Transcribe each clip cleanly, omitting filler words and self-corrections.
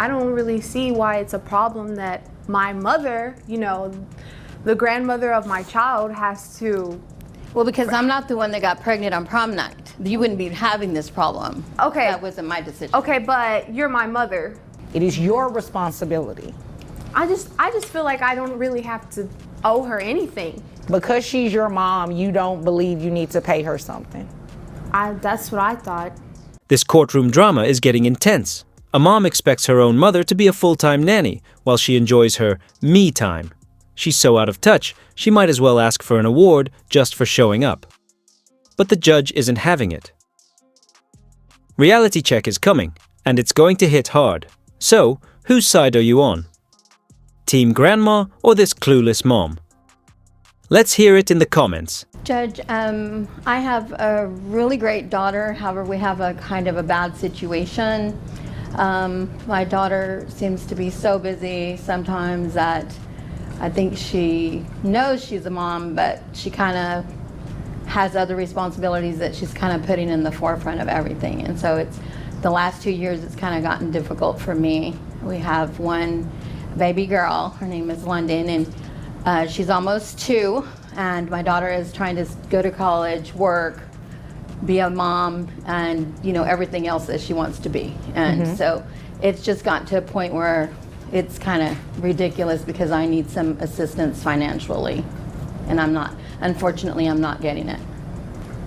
I don't really see why it's a problem that my mother, the grandmother of my child, has to. Well, because I'm not the one that got pregnant on prom night. You wouldn't be having this problem. Okay. That wasn't my decision. Okay, but you're my mother. It is your responsibility. I just feel like I don't really have to owe her anything. Because she's your mom, you don't believe you need to pay her something. That's what I thought. This courtroom drama is getting intense. A mom expects her own mother to be a full-time nanny while she enjoys her me time. She's so out of touch, she might as well ask for an award just for showing up. But the judge isn't having it. Reality check is coming, and it's going to hit hard. So, whose side are you on? Team Grandma or this clueless mom? Let's hear it in the comments. Judge, I have a really great daughter. However, we have a kind of a bad situation. My daughter seems to be so busy sometimes that I think she knows she's a mom, but she kind of has other responsibilities that she's kind of putting in the forefront of everything. And so it's the last 2 years it's kind of gotten difficult for me. We have one baby girl, her name is London, and she's almost 2, and my daughter is trying to go to college, work, be a mom, and everything else that she wants to be. And so it's just gotten to a point where it's kind of ridiculous because I need some assistance financially, and unfortunately I'm not getting it.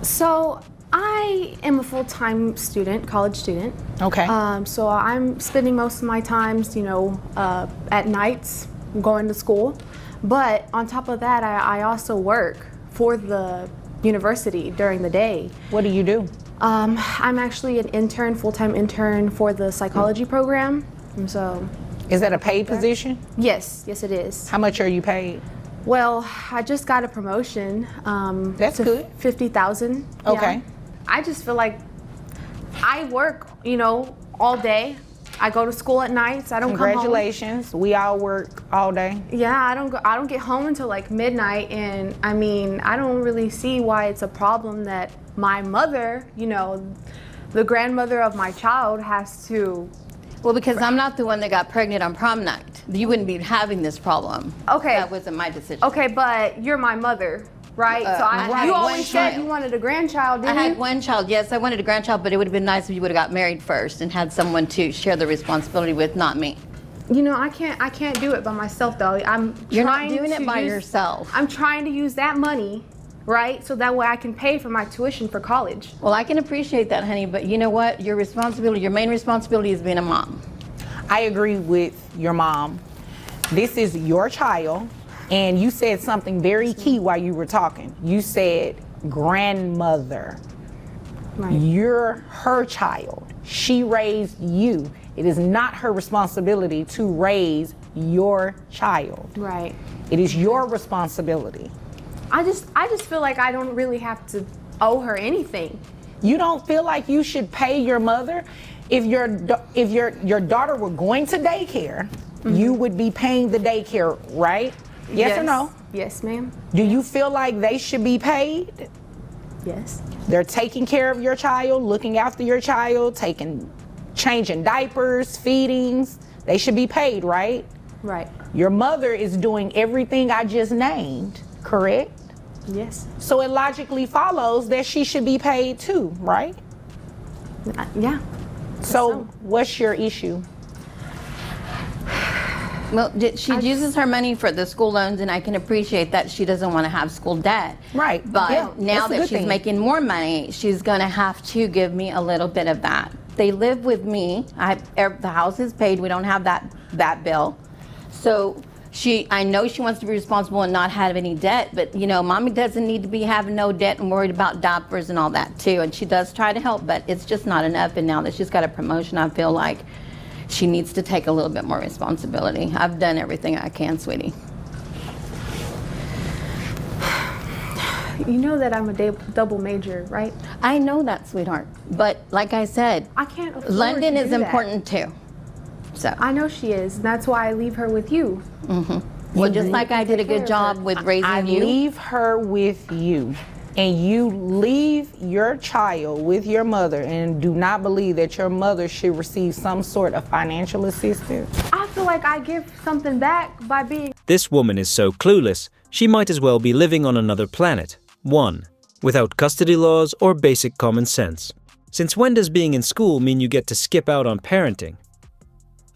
So I am a full-time student, college student. Okay. So I'm spending most of my times, at nights going to school. But on top of that, I also work for the university during the day. What do you do? I'm actually an intern, full-time intern for the psychology program. And so. Is that a paid position? Yes, it is. How much are you paid? Well, I just got a promotion. That's to good. 50,000. Okay. Yeah. I just feel like I work, all day. I go to school at nights. I don't come home. Congratulations. We all work all day. Yeah, I don't get home until like midnight, and I don't really see why it's a problem that my mother, the grandmother of my child, has to. Well, because I'm not the one that got pregnant on prom night. You wouldn't be having this problem. Okay. That wasn't my decision. Okay, but you're my mother, right? You always said you wanted a grandchild, didn't you? I had one child. Yes, I wanted a grandchild, but it would have been nice if you would have got married first and had someone to share the responsibility with, not me. I can't do it by myself though. You're not doing it by yourself. I'm trying to use that money, right? So that way I can pay for my tuition for college. Well, I can appreciate that, honey, but you know what? Your main responsibility is being a mom. I agree with your mom. This is your child, and you said something very key while you were talking. You said grandmother. Right. You're her child. She raised you. It is not her responsibility to raise your child. Right. It is your responsibility. I just feel like I don't really have to owe her anything. You don't feel like you should pay your mother? If your daughter were going to daycare, you would be paying the daycare, right? Yes or no? Yes, ma'am. Do you feel like they should be paid? Yes. They're taking care of your child, looking after your child, changing diapers, feedings. They should be paid, right? Right. Your mother is doing everything I just named, correct? Yes. So it logically follows that she should be paid too, right? Yeah. So what's your issue? Well, she uses her money for the school loans, and I can appreciate that she doesn't want to have school debt. Right. But now that she's making more money, she's going to have to give me a little bit of that. They live with me. The house is paid. We don't have that bill. So I know she wants to be responsible and not have any debt, but mommy doesn't need to be having no debt and worried about diapers and all that too. And she does try to help, but it's just not enough. And now that she's got a promotion, I feel like she needs to take a little bit more responsibility. I've done everything I can, sweetie. You know that I'm a double major, right? I know that, sweetheart. But like I said, I can't afford London to is do important too. So I know she is. And that's why I leave her with you. Well, just like I did a good job with raising you. I leave her with you. and you leave your child with your mother and do not believe that your mother should receive some sort of financial assistance? I feel like I give something back by being. This woman is so clueless, she might as well be living on another planet. 1. Without custody laws or basic common sense. Since when does being in school mean you get to skip out on parenting?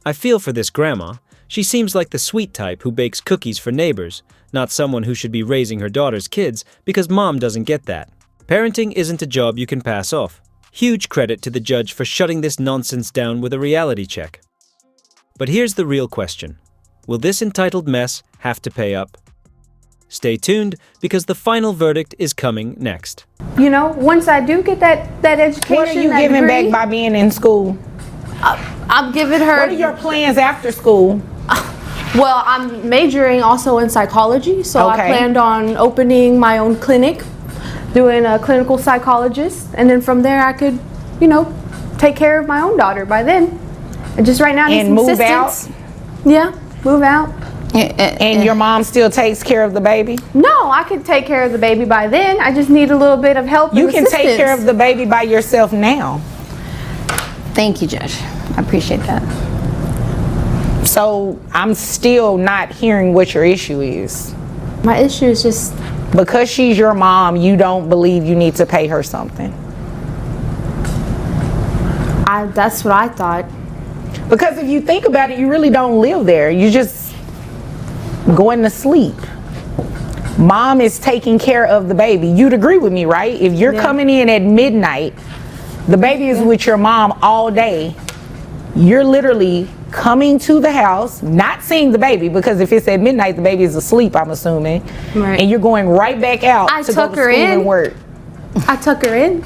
I feel for this grandma. She seems like the sweet type who bakes cookies for neighbors, not someone who should be raising her daughter's kids because mom doesn't get that. Parenting isn't a job you can pass off. Huge credit to the judge for shutting this nonsense down with a reality check. But here's the real question. Will this entitled mess have to pay up? Stay tuned because the final verdict is coming next. You know, once I do get that education, What are you that giving degree, back by being in school? I'm giving her. What are your plans after school? Well, I'm majoring also in psychology, so Okay. I planned on opening my own clinic, doing a clinical psychologist, and then from there I could, you know, take care of my own daughter by then. And just right now I need And some move assistance. Yeah, move out. And your mom still takes care of the baby? No, I could take care of the baby by then. I just need a little bit of help You and can take care of assistance. the baby by yourself now. Thank you, Judge. I appreciate that. So I'm still not hearing what your issue is. My issue is just, Because she's your mom, you don't believe you need to pay her something. that's what I thought. Because if you think about it, you really don't live there. You just going to sleep. Mom is taking care of the baby. You'd agree with me, right? If you're Yeah. coming in at midnight, the baby is with your mom all day. You're literally coming to the house, not seeing the baby, because if it's at midnight, the baby is asleep, I'm assuming. Right. And you're going right back out I to go tuck to her school in. and work. I tuck her in.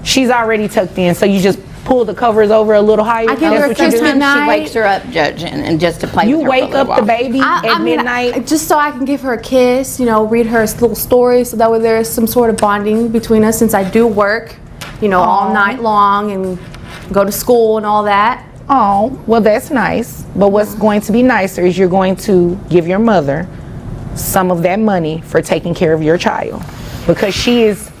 She's already tucked in, so you just pull the covers over a little higher. I give That's her what you do? Christmas Sometimes she night. wakes her up, Judge, and just to play You with her for a wake little up the while. baby at midnight. Just so I can give her a kiss, you know, read her little stories, so that way there is some sort of bonding between us, since I do work, you know, all night long and go to school and all that. Oh, well, that's nice. But what's going to be nicer is you're going to give your mother some of that money for taking care of your child, because she is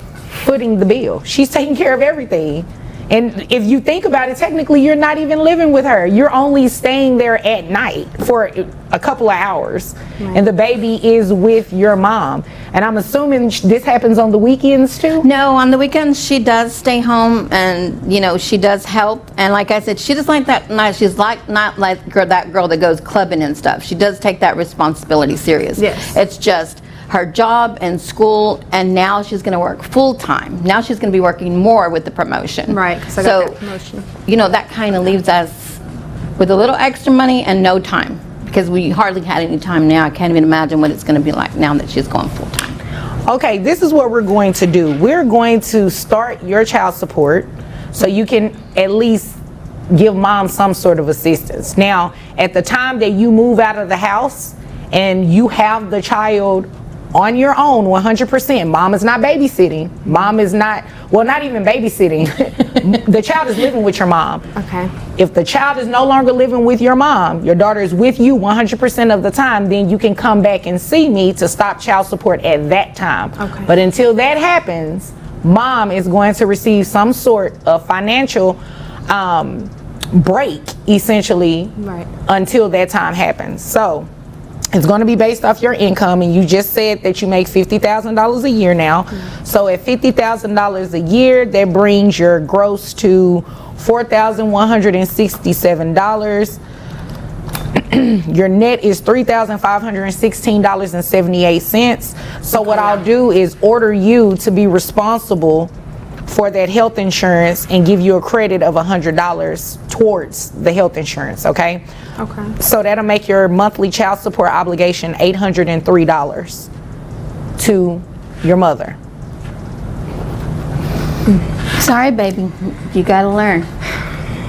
footing the bill. She's taking care of everything. And if you think about it, technically you're not even living with her. You're only staying there at night for a couple of hours. And the baby is with your mom. And I'm assuming this happens on the weekends too? No, on the weekends she does stay home, and you know she does help. And like I said, she does like that. She's like not like that girl that goes clubbing and stuff. She does take that responsibility serious. Yes. It's just her job and school, and now she's going to work full time. Now she's going to be working more with the promotion. Right, 'cause I got that promotion. You know, that kind of leaves us with a little extra money and no time, because we hardly had any time now. I can't even imagine what it's going to be like now that she's going full time. Okay, this is what we're going to do. We're going to start your child support so you can at least give mom some sort of assistance. Now, at the time that you move out of the house and you have the child on your own 100%, mom is not babysitting. Mom is not, well, not even babysitting. The child is living with your mom. Okay. If the child is no longer living with your mom, your daughter is with you 100% of the time, then you can come back and see me to stop child support at that time. Okay. But until that happens, mom is going to receive some sort of financial break, essentially, Right. until that time happens. So it's going to be based off your income, and you just said that you make $50,000 a year now. So at $50,000 a year, that brings your gross to $4,167. Your net is $3,516.78. So what I'll do is order you to be responsible for that health insurance and give you a credit of $100 towards the health insurance, okay? Okay. So that'll make your monthly child support obligation $803 to your mother. Sorry, baby. You got to learn.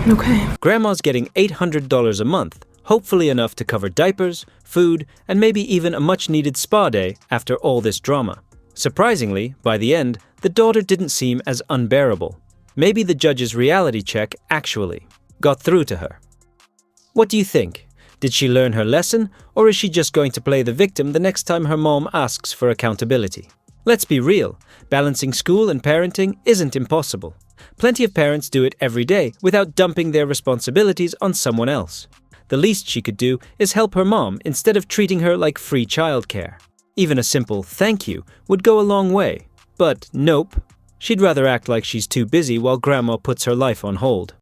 Okay. Grandma's getting $800 a month, hopefully enough to cover diapers, food, and maybe even a much-needed spa day after all this drama. Surprisingly, by the end, the daughter didn't seem as unbearable. Maybe the judge's reality check actually got through to her. What do you think? Did she learn her lesson, or is she just going to play the victim the next time her mom asks for accountability? Let's be real, balancing school and parenting isn't impossible. Plenty of parents do it every day without dumping their responsibilities on someone else. The least she could do is help her mom instead of treating her like free childcare. Even a simple thank you would go a long way. But nope, she'd rather act like she's too busy while grandma puts her life on hold.